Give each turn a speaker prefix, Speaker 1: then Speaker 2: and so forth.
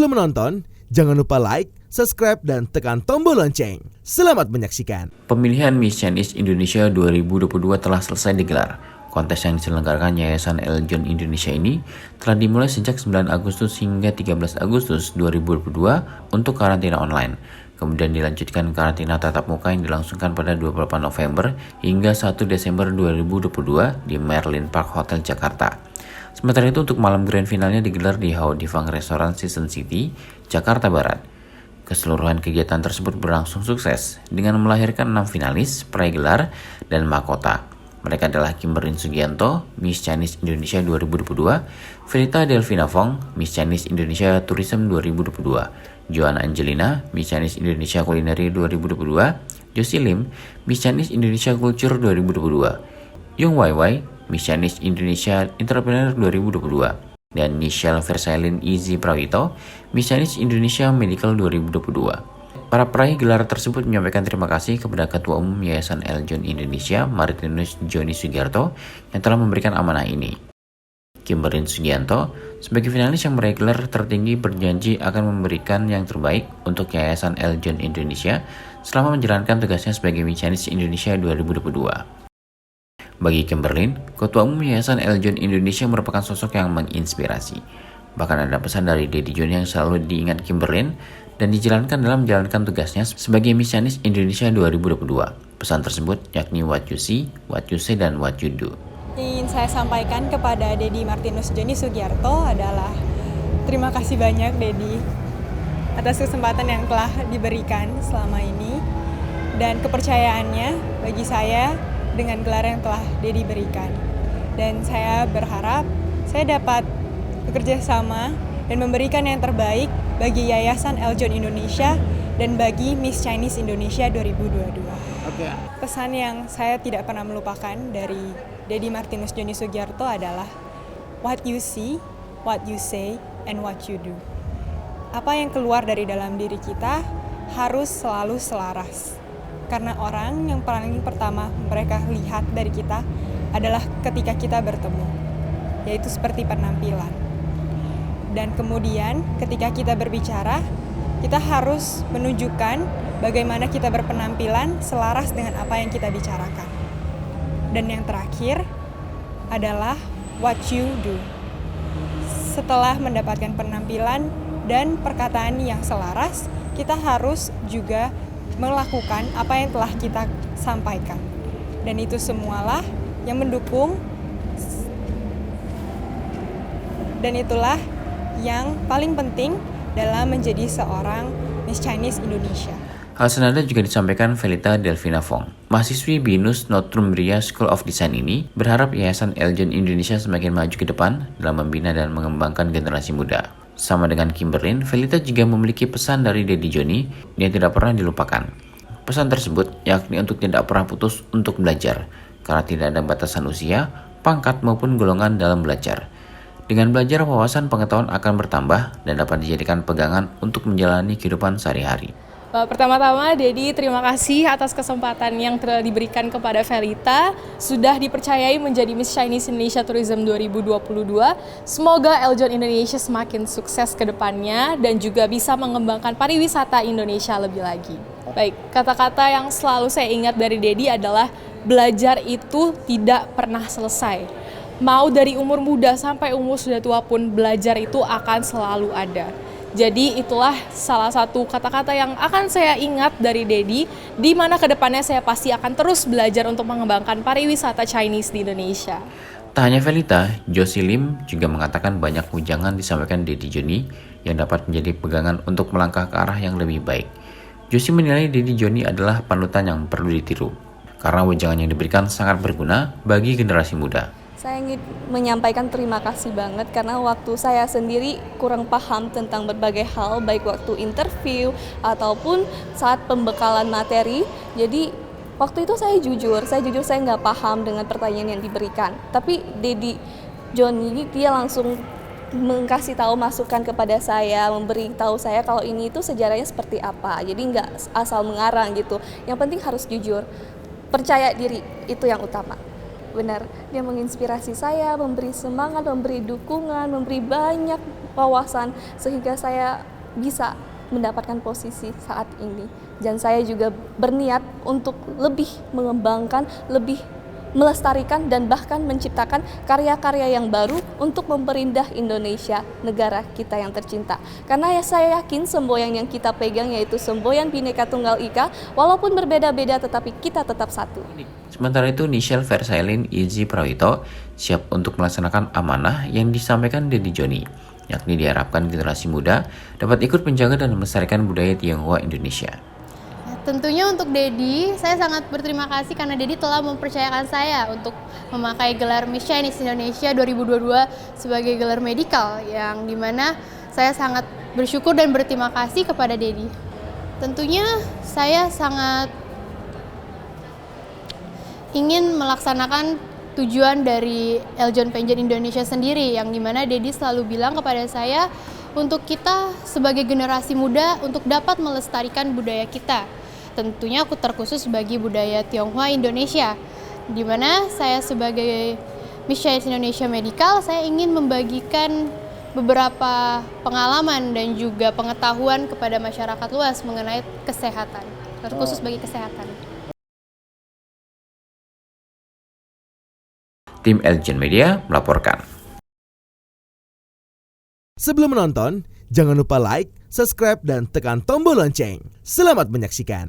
Speaker 1: Sebelum menonton, jangan lupa like, subscribe, dan tekan tombol lonceng. Selamat menyaksikan.
Speaker 2: Pemilihan Miss Chinese Indonesia 2022 telah selesai digelar. Kontes yang diselenggarakan Yayasan Eljon Indonesia ini telah dimulai sejak 9 Agustus hingga 13 Agustus 2022 untuk karantina online. Kemudian dilanjutkan karantina tatap muka yang dilangsungkan pada 28 November hingga 1 Desember 2022 di Merlin Park Hotel Jakarta. Sementara itu untuk malam grand finalnya digelar di Haudifang Restoran Season City, Jakarta Barat. Keseluruhan kegiatan tersebut berlangsung sukses dengan melahirkan 6 finalis, peraih gelar, dan mahkota. Mereka adalah Kimberlyn Sugianto, Miss Chinese Indonesia 2022, Felita Delvina Fong, Miss Chinese Indonesia Tourism 2022, Joanna Angelina, Miss Chinese Indonesia Culinary 2022, Josie Lim, Miss Chinese Indonesia Culture 2022, Yung Wai, Miss Chinese Indonesia Entrepreneur 2022, dan Nichelle Versailin Izzy Prawito, Miss Chinese Indonesia Medical 2022. Para peraih gelar tersebut menyampaikan terima kasih kepada Ketua Umum Yayasan Eljon Indonesia, Martinus Joni Sugiarto, yang telah memberikan amanah ini. Kimberlyn Sugianto, sebagai finalis yang meraih gelar tertinggi, berjanji akan memberikan yang terbaik untuk Yayasan Eljon Indonesia selama menjalankan tugasnya sebagai Miss Chinese Indonesia 2022. Bagi Kimberlyn, Ketua Umum Yayasan Eljon Indonesia merupakan sosok yang menginspirasi. Bahkan ada pesan dari Daddy Joni yang selalu diingat Kimberlyn dan dijalankan dalam menjalankan tugasnya sebagai Miss Chinese Indonesia 2022. Pesan tersebut yakni what you see, what you say, dan what you do.
Speaker 3: Ingin saya sampaikan kepada Daddy Martinus Joni Sugiarto adalah terima kasih banyak Daddy atas kesempatan yang telah diberikan selama ini dan kepercayaannya bagi saya dengan gelar yang telah Daddy berikan. Dan saya berharap saya dapat bekerja sama dan memberikan yang terbaik bagi Yayasan Eljon Indonesia dan bagi Miss Chinese Indonesia 2022. Pesan yang saya tidak pernah melupakan dari Daddy Martinus Joni Sugiarto adalah what you see, what you say, and what you do. Apa yang keluar dari dalam diri kita harus selalu selaras. Karena orang yang paling pertama mereka lihat dari kita adalah ketika kita bertemu, yaitu seperti penampilan. Dan kemudian ketika kita berbicara, kita harus menunjukkan bagaimana kita berpenampilan selaras dengan apa yang kita bicarakan. Dan yang terakhir adalah what you do. Setelah mendapatkan penampilan dan perkataan yang selaras, kita harus juga melakukan apa yang telah kita sampaikan. Dan itu semualah yang mendukung dan itulah yang paling penting dalam menjadi seorang Miss Chinese Indonesia.
Speaker 2: Hal senada juga disampaikan Felita Delvina Fong. Mahasiswi BINUS Northumbria School of Design ini berharap Yayasan Eljon Indonesia semakin maju ke depan dalam membina dan mengembangkan generasi muda. Sama dengan Kimberlyn, Felita juga memiliki pesan dari Daddy Joni yang tidak pernah dilupakan. Pesan tersebut yakni untuk tidak pernah putus untuk belajar, karena tidak ada batasan usia, pangkat maupun golongan dalam belajar. Dengan belajar, wawasan pengetahuan akan bertambah dan dapat dijadikan pegangan untuk menjalani kehidupan sehari-hari.
Speaker 4: Pertama-tama, Daddy, terima kasih atas kesempatan yang telah diberikan kepada Felita. Sudah dipercayai menjadi Miss Chinese Indonesia Tourism 2022. Semoga Eljon Indonesia semakin sukses ke depannya dan juga bisa mengembangkan pariwisata Indonesia lebih lagi. Baik, kata-kata yang selalu saya ingat dari Daddy adalah belajar itu tidak pernah selesai. Mau dari umur muda sampai umur sudah tua pun belajar itu akan selalu ada. Jadi itulah salah satu kata-kata yang akan saya ingat dari Daddy, di mana kedepannya saya pasti akan terus belajar untuk mengembangkan pariwisata Chinese di Indonesia.
Speaker 2: Tak hanya Felita, Josie Lim juga mengatakan banyak wejangan disampaikan Daddy Joni yang dapat menjadi pegangan untuk melangkah ke arah yang lebih baik. Josie menilai Daddy Joni adalah panutan yang perlu ditiru, karena wejangan yang diberikan sangat berguna bagi generasi muda.
Speaker 5: Saya ingin menyampaikan terima kasih banget karena waktu saya sendiri kurang paham tentang berbagai hal, baik waktu interview ataupun saat pembekalan materi. Jadi waktu itu saya jujur saya nggak paham dengan pertanyaan yang diberikan. Tapi Daddy Joni ini dia langsung kasih tahu masukan kepada saya, memberi tahu saya kalau ini itu sejarahnya seperti apa. Jadi nggak asal mengarang gitu. Yang penting harus jujur, percaya diri, itu yang utama. Benar, dia menginspirasi saya, memberi semangat, memberi dukungan, memberi banyak wawasan sehingga saya bisa mendapatkan posisi saat ini. Dan saya juga berniat untuk lebih mengembangkan, lebih melestarikan dan bahkan menciptakan karya-karya yang baru untuk memperindah Indonesia, negara kita yang tercinta. Karena saya yakin semboyan yang kita pegang yaitu semboyan Bhinneka Tunggal Ika, walaupun berbeda-beda tetapi kita tetap satu.
Speaker 2: Sementara itu, Nichelle Versailin Izzy Prawito siap untuk melaksanakan amanah yang disampaikan Dedi Joni, yakni diharapkan generasi muda dapat ikut menjaga dan melestarikan budaya Tionghoa Indonesia.
Speaker 6: Tentunya untuk Dedi, saya sangat berterima kasih karena Dedi telah mempercayakan saya untuk memakai gelar Miss Chinese Indonesia 2022 sebagai gelar medikal, yang dimana saya sangat bersyukur dan berterima kasih kepada Dedi. Tentunya saya sangat ingin melaksanakan tujuan dari Eljon Pageant Indonesia sendiri, yang dimana Dedi selalu bilang kepada saya untuk kita sebagai generasi muda untuk dapat melestarikan budaya kita. Tentunya aku terkhusus bagi budaya Tionghoa Indonesia, di mana saya sebagai Miss Chinese Indonesia Medical, saya ingin membagikan beberapa pengalaman dan juga pengetahuan kepada masyarakat luas mengenai kesehatan, terkhusus bagi kesehatan.
Speaker 2: Tim Eljon Media melaporkan.
Speaker 1: Sebelum menonton, jangan lupa like, subscribe, dan tekan tombol lonceng. Selamat menyaksikan.